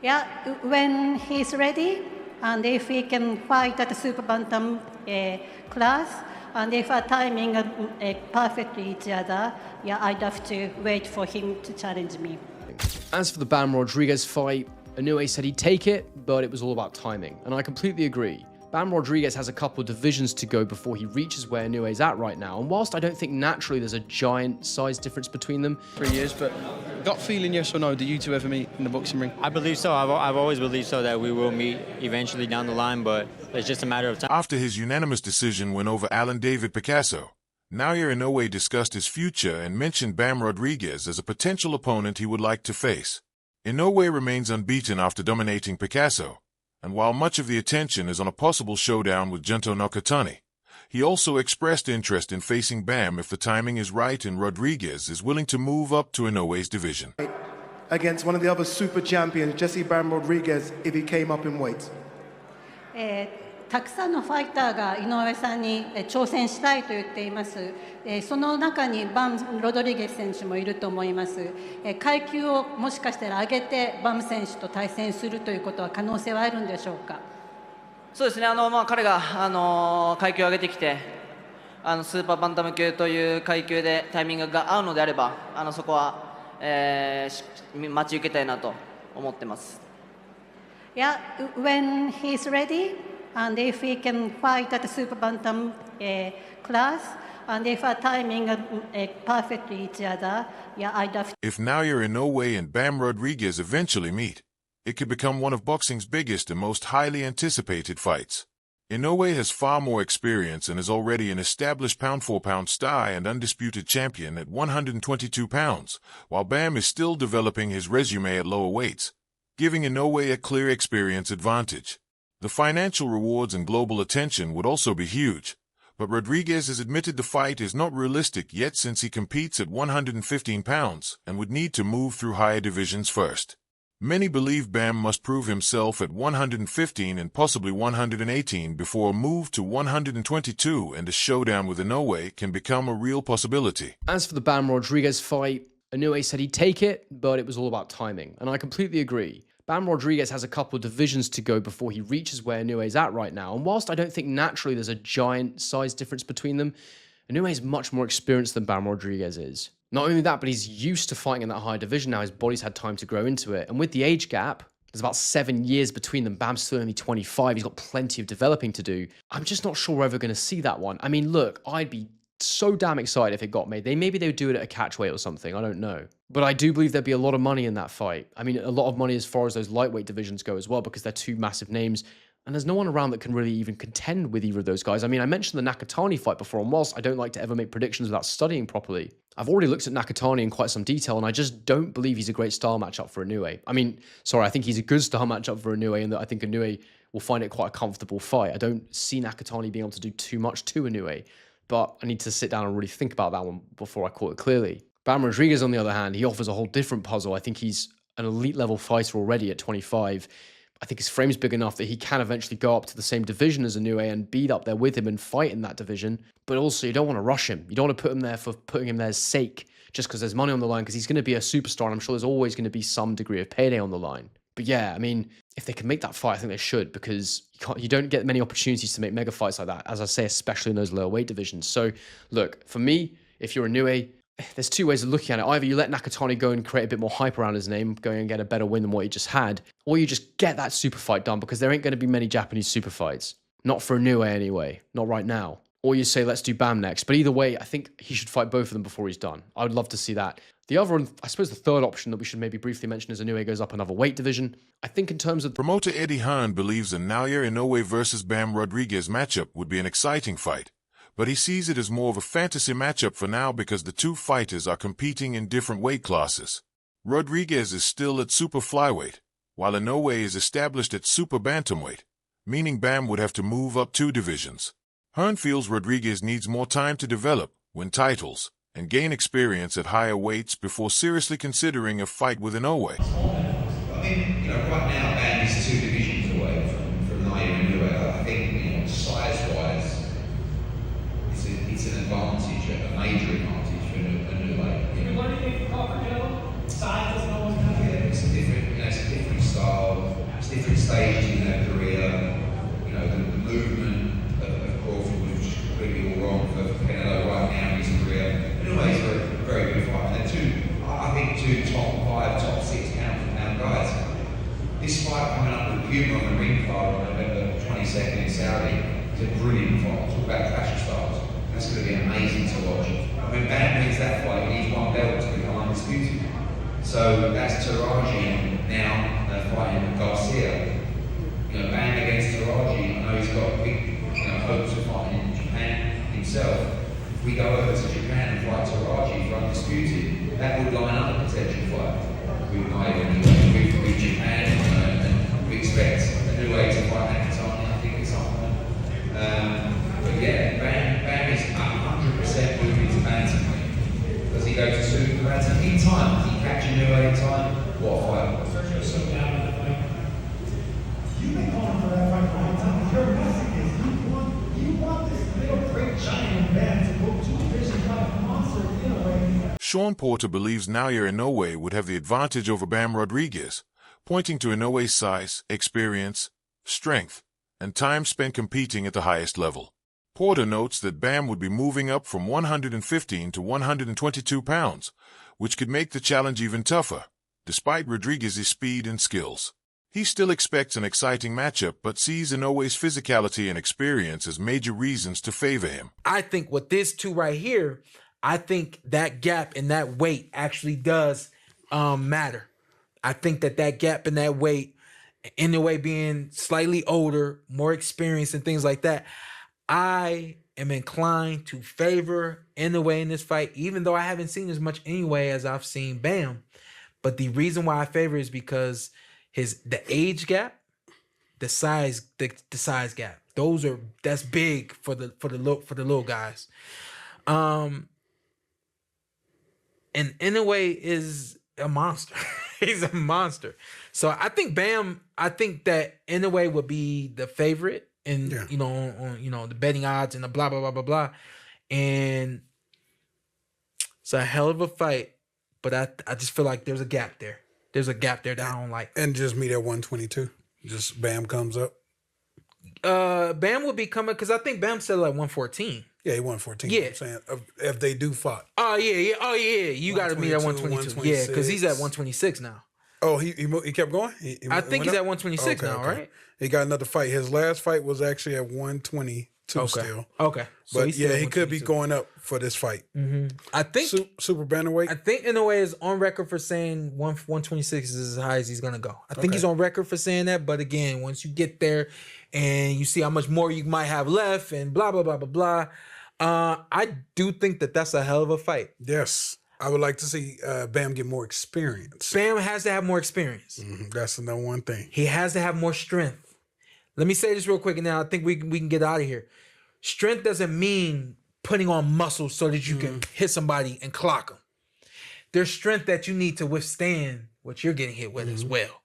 Yeah, when he's ready, and if he can fight at the super bantam class, and if our timing perfectly each other, yeah, I'd have to wait for him to challenge me. As for the Bam Rodriguez fight, Inoue said he'd take it, but it was all about timing, and I completely agree. Bam Rodriguez has a couple of divisions to go before he reaches where Inoue's at right now, and whilst I don't think naturally there's a giant size difference between them. 3 years, but gut feeling, yes or no, do you two ever meet in the boxing ring? I believe so. I've always believed so, that we will meet eventually down the line, but it's just a matter of time. After his unanimous decision win over Alan David Picasso, Naoya Inoue discussed his future and mentioned Bam Rodriguez as a potential opponent he would like to face. Inoue remains unbeaten after dominating Picasso, and while much of the attention is on a possible showdown with Junto Nakatani, he also expressed interest in facing Bam if the timing is right and Rodriguez is willing to move up to Inoue's division. Against one of the other super champions, Jesse Bam Rodriguez, if he came up in weight. たくさんのファイターが井上さんに挑戦したいと言っています。その中にバン・ロドリゲス選手もいると思います。階級をもしかしたら上げてバム選手と対戦するということは可能性はあるんでしょうか。そうですね。彼が階級を上げてきて、スーパーバンタム級という階級でタイミングが合うのであれば、そこは、待ち受けたいなと思ってます。Yeah, when he's ready. And if he can fight at the super bantam class, and if our timing perfectly each other, yeah, I'd have to. If Naoya Inoue and Bam Rodriguez eventually meet, it could become one of boxing's biggest and most highly anticipated fights. Inoue has far more experience and is already an established pound-for-pound star and undisputed champion at 122 pounds, while Bam is still developing his resume at lower weights, giving Inoue a clear experience advantage. The financial rewards and global attention would also be huge, but Rodriguez has admitted the fight is not realistic yet since he competes at 115 pounds and would need to move through higher divisions first. Many believe Bam must prove himself at 115 and possibly 118 before a move to 122 and a showdown with Inoue can become a real possibility. As for the Bam Rodriguez fight, Inoue said he'd take it, but it was all about timing, and I completely agree. Bam Rodriguez has a couple of divisions to go before he reaches where Inoue's at right now, and whilst I don't think naturally there's a giant size difference between them, Inoue is much more experienced than Bam Rodriguez is. Not only that, but he's used to fighting in that higher division now. His body's had time to grow into it, and with the age gap, there's about 7 years between them. Bam's still only 25. He's got plenty of developing to do. I'm just not sure we're ever going to see that one. I mean, look, I'd be so damn excited if it got made. Maybe they would do it at a catchweight or something. I don't know. But I do believe there'd be a lot of money in that fight. I mean, a lot of money as far as those lightweight divisions go as well, because they're two massive names. And there's no one around that can really even contend with either of those guys. I mean, I mentioned the Nakatani fight before, and whilst I don't like to ever make predictions without studying properly, I've already looked at Nakatani in quite some detail, and I just don't believe he's a great style matchup for Inoue. I mean, sorry, I think he's a good style matchup for Inoue, and that I think Inoue will find it quite a comfortable fight. I don't see Nakatani being able to do too much to Inoue, but I need to sit down and really think about that one before I call it clearly. Bam Rodriguez, on the other hand, he offers a whole different puzzle. I think he's an elite level fighter already at 25. I think his frame's big enough that he can eventually go up to the same division as Inoue and beat up there with him and fight in that division. But also, you don't want to rush him. You don't want to put him there for putting him there's sake, just because there's money on the line, because he's going to be a superstar, and I'm sure there's always going to be some degree of payday on the line. But yeah, I mean, if they can make that fight, I think they should, because you don't get many opportunities to make mega fights like that, as I say, especially in those lower weight divisions. So, look, for me, if you're Inoue, there's two ways of looking at it. Either you let Nakatani go and create a bit more hype around his name, go and get a better win than what he just had, or you just get that super fight done, because there ain't going to be many Japanese super fights. Not for Inoue anyway, not right now. Or you say, let's do Bam next. But either way, I think he should fight both of them before he's done. I would love to see that. The other, and I suppose the third option that we should maybe briefly mention is Inoue goes up another weight division. I think in terms of... Promoter Eddie Hearn believes a Naoya Inoue versus Bam Rodriguez matchup would be an exciting fight, but he sees it as more of a fantasy matchup for now because the two fighters are competing in different weight classes. Rodriguez is still at super flyweight, while Inoue is established at super bantamweight, meaning Bam would have to move up 2 divisions. Hearn feels Rodriguez needs more time to develop, win titles, and gain experience at higher weights before seriously considering a fight with Inoue. I mean, right now Bam is 2 divisions away from Naoya Inoue. I think, size-wise, it's an advantage, a major advantage for Inoue. What do you think, size doesn't always matter? Yeah, it's a different style. stages in her career, you know, the movement of Crawford was just completely all wrong for Canelo right now in his career. Anyway, he's a very good fighter. I think two top 5, top 6 pound guys. This fight coming up with Puma on the ring card on November 22nd in Saudi is a brilliant fight. Talk about clash of styles. That's going to be amazing to watch. When Bam wins that fight, he needs one belt to become undisputed. So that's Taraji now fighting Garcia. You know, Bam against Taraji, I know he's got big hopes of fighting in Japan himself. If we go over to Japan and fight Taraji for undisputed, that would line up a potential fight with Naoya with Japan, and we expect a new way to fight Nakatani, I think, at some point. But yeah, Bam is 100% moving to bantamweight. Does he go to super bantam in time? Does he catch a new way in time? What a fight! You've been calling for that fight for a long time. Your message is you want this little great giant man to go to divisions like a monster in a way. Sean Porter believes Naoya Inoue would have the advantage over Bam Rodriguez, pointing to Inoue's size, experience, strength, and time spent competing at the highest level. Porter notes that Bam would be moving up from 115 to 122 pounds, which could make the challenge even tougher, despite Rodriguez's speed and skills. He still expects an exciting matchup, but sees Inoue's physicality and experience as major reasons to favor him. I think with this two right here, I think that gap in that weight actually does matter. I think that gap in that weight, Inoue being slightly older, more experienced and things like that, I am inclined to favor Inoue in this fight, even though I haven't seen as much Inoue as I've seen Bam. But the reason why I favor is because the age gap, the size gap. That's big for the little guys. And Inoue is a monster. He's a monster. So I think that Inoue would be the favorite and on the betting odds and the blah blah blah blah blah. And it's a hell of a fight, but I just feel like there's a gap there. There's a gap there that I don't like. And just meet at 122. Just Bam comes up. Bam would be coming because I think Bam said like 114. Yeah, he 114. Yeah, I'm saying if they do fight. Oh yeah. You got to meet at 122. Yeah, because he's at 126 now. Oh, he kept going. I think he's at 126 now, okay. Right? He got another fight. His last fight was actually at 122 still. Okay. So but yeah, he could be going up for this fight. Mm-hmm. I think super bantamweight. I think Inoue is on record for saying 126 is as high as he's gonna go. I think he's on record for saying that. But again, once you get there and you see how much more you might have left and blah blah blah blah blah, I do think that that's a hell of a fight. Yes. I would like to see Bam get more experience. Bam has to have more experience. Mm-hmm. That's the number one thing. He has to have more strength. Let me say this real quick, and now I think we can get out of here. Strength doesn't mean putting on muscle so that you can hit somebody and clock them. There's strength that you need to withstand what you're getting hit with as well.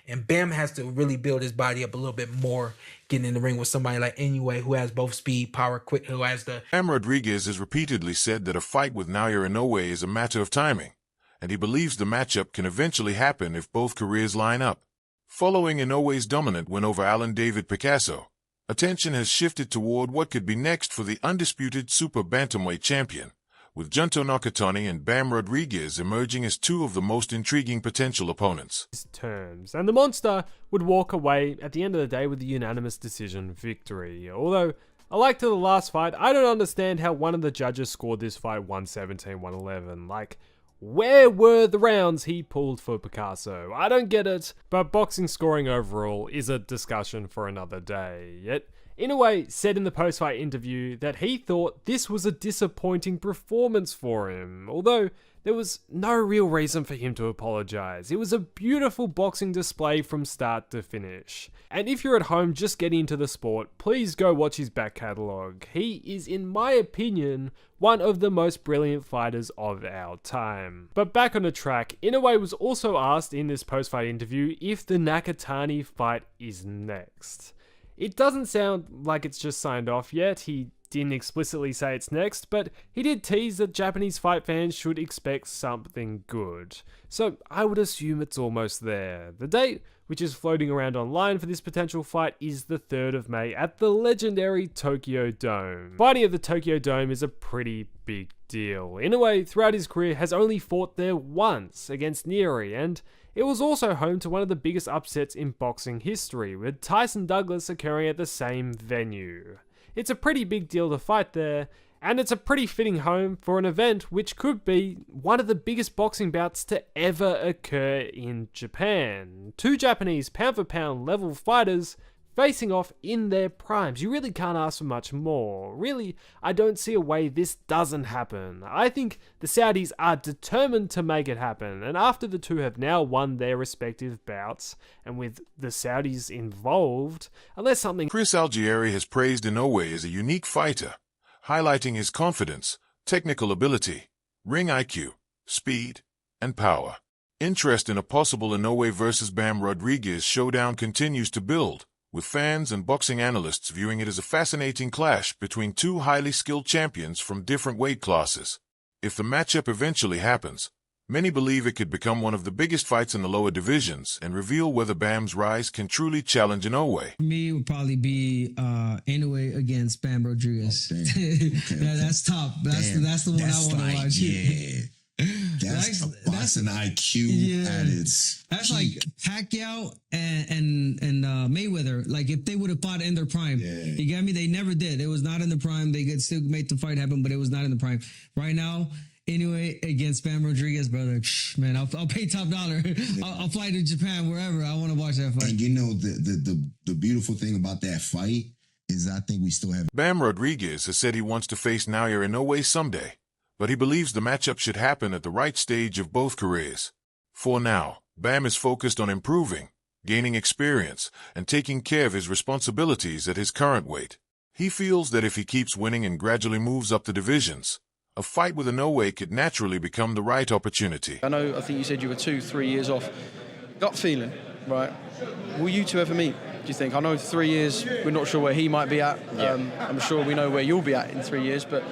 And Bam has to really build his body up a little bit more, getting in the ring with somebody like Inoue, who has both speed, power, quick, who has the... Bam Rodriguez has repeatedly said that a fight with Naoya Inoue is a matter of timing, and he believes the matchup can eventually happen if both careers line up. Following Inoue's dominant win over Alan David Picasso, attention has shifted toward what could be next for the undisputed super bantamweight champion, with Junto Nakatani and Bam Rodriguez emerging as two of the most intriguing potential opponents. Terms, and the monster would walk away at the end of the day with a unanimous decision victory. Although, like to the last fight, I don't understand how one of the judges scored this fight 117-111. Like, where were the rounds he pulled for Picasso? I don't get it, but boxing scoring overall is a discussion for another day. Yet, Inoue said in the post-fight interview that he thought this was a disappointing performance for him, although there was no real reason for him to apologize. It was a beautiful boxing display from start to finish. And if you're at home just getting into the sport, please go watch his back catalogue. He is, in my opinion, one of the most brilliant fighters of our time. But back on the track, Inoue was also asked in this post-fight interview if the Nakatani fight is next. It doesn't sound like it's just signed off yet. He didn't explicitly say it's next, but he did tease that Japanese fight fans should expect something good. So I would assume it's almost there. The date, which is floating around online for this potential fight, is the 3rd of May at the legendary Tokyo Dome. Fighting at the Tokyo Dome is a pretty big deal. Inoue, throughout his career, has only fought there once against Naoya, and it was also home to one of the biggest upsets in boxing history, with Tyson Douglas occurring at the same venue. It's a pretty big deal to fight there, and it's a pretty fitting home for an event which could be one of the biggest boxing bouts to ever occur in Japan. Two Japanese pound-for-pound level fighters facing off in their primes. You really can't ask for much more. Really, I don't see a way this doesn't happen. I think the Saudis are determined to make it happen, and after the two have now won their respective bouts, and with the Saudis involved, unless something... Chris Algieri has praised Inoue as a unique fighter, highlighting his confidence, technical ability, ring IQ, speed, and power. Interest in a possible Inoue versus Bam Rodriguez showdown continues to build, with fans and boxing analysts viewing it as a fascinating clash between two highly skilled champions from different weight classes. If the matchup eventually happens, many believe it could become one of the biggest fights in the lower divisions and reveal whether Bam's rise can truly challenge Inoue. For me, it would probably be Inoue against Bam Rodriguez. Okay. That's top. That's the one I want to watch. Yeah. That's boxing IQ at its That's peak. like Pacquiao and Mayweather. Like if they would have fought in their prime, you get me? They never did. It was not in the prime. They could still make the fight happen, but it was not in the prime. Right now, Inoue against Bam Rodriguez, brother. Man, I'll pay top dollar. I'll fly to Japan, wherever. I want to watch that fight. And you know the beautiful thing about that fight is I think we still have. Bam Rodriguez has said he wants to face Naoya Inoue someday, but he believes the matchup should happen at the right stage of both careers. For now, Bam is focused on improving, gaining experience, and taking care of his responsibilities at his current weight. He feels that if he keeps winning and gradually moves up the divisions, a fight with Inoue could naturally become the right opportunity. I think you said you were 2-3 years off. Gut feeling, right? Will you two ever meet, do you think? I know 3 years, we're not sure where he might be at. I'm sure we know where you'll be at in 3 years, but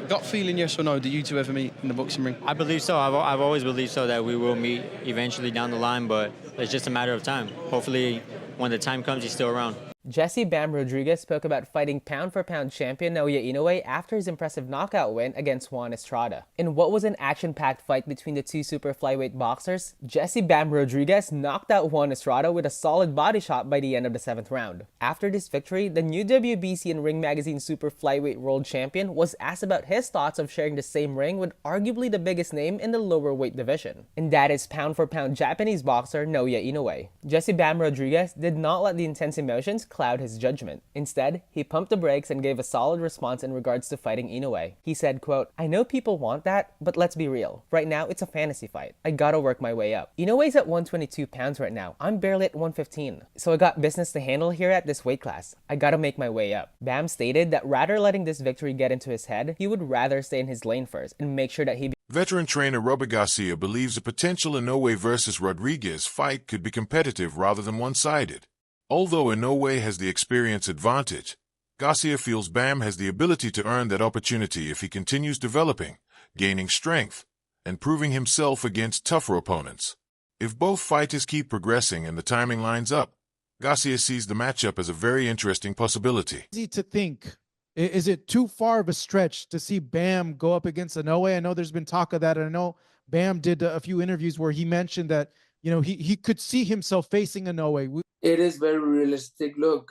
gut feeling, yes or no, do you two ever meet in the boxing ring? I believe so. I've always believed so, that we will meet eventually down the line, but it's just a matter of time. Hopefully, when the time comes, he's still around. Jesse Bam Rodriguez spoke about fighting pound-for-pound champion Naoya Inoue after his impressive knockout win against Juan Estrada. In what was an action-packed fight between the two super flyweight boxers, Jesse Bam Rodriguez knocked out Juan Estrada with a solid body shot by the end of the 7th round. After this victory, the new WBC and Ring Magazine super flyweight world champion was asked about his thoughts of sharing the same ring with arguably the biggest name in the lower weight division, and that is pound-for-pound Japanese boxer Naoya Inoue. Jesse Bam Rodriguez did not let the intense emotions cloud his judgment. Instead, he pumped the brakes and gave a solid response in regards to fighting Inoue. He said, quote, "I know people want that, but let's be real. Right now, it's a fantasy fight. I gotta work my way up. Inoue's at 122 pounds right now. I'm barely at 115. So I got business to handle here at this weight class. I gotta make my way up." Bam stated that rather letting this victory get into his head, he would rather stay in his lane first and make sure that he... Veteran trainer Robert Garcia believes a potential Inoue versus Rodriguez fight could be competitive rather than one-sided. Although Inoue has the experience advantage, Garcia feels Bam has the ability to earn that opportunity if he continues developing, gaining strength, and proving himself against tougher opponents. If both fighters keep progressing and the timing lines up, Garcia sees the matchup as a very interesting possibility. Easy to think. Is it too far of a stretch to see Bam go up against Inoue? I know there's been talk of that, and I know Bam did a few interviews where he mentioned that, you know, he could see himself facing Inoue. It is very realistic. Look,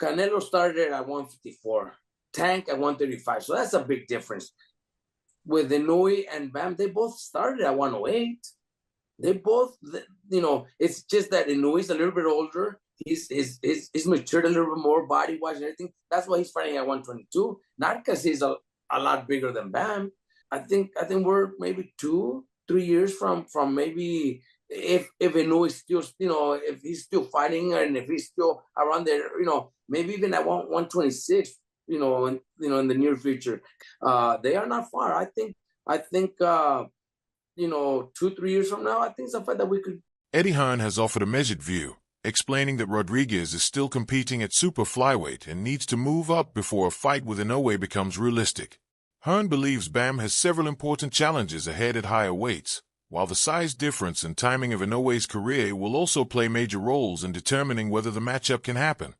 Canelo started at 154, Tank at 135, so that's a big difference. With Inoue and Bam, they both started at 108. They both, you know, it's just that Inoue's a little bit older. He's matured a little bit more body-wise and everything. That's why he's fighting at 122, not because he's a lot bigger than Bam. I think we're maybe 2-3 years from maybe if Inoue is still, you know, if he's still fighting and if he's still around there, you know, maybe even at 126, you know, in the near future. They are not far. I think you know, 2-3 years from now, I think it's a fight that we could. Eddie Hearn has offered a measured view, explaining that Rodriguez is still competing at super flyweight and needs to move up before a fight with Inoue becomes realistic. Hearn believes Bam has several important challenges ahead at higher weights, while the size difference and timing of Inoue's career will also play major roles in determining whether the matchup can happen.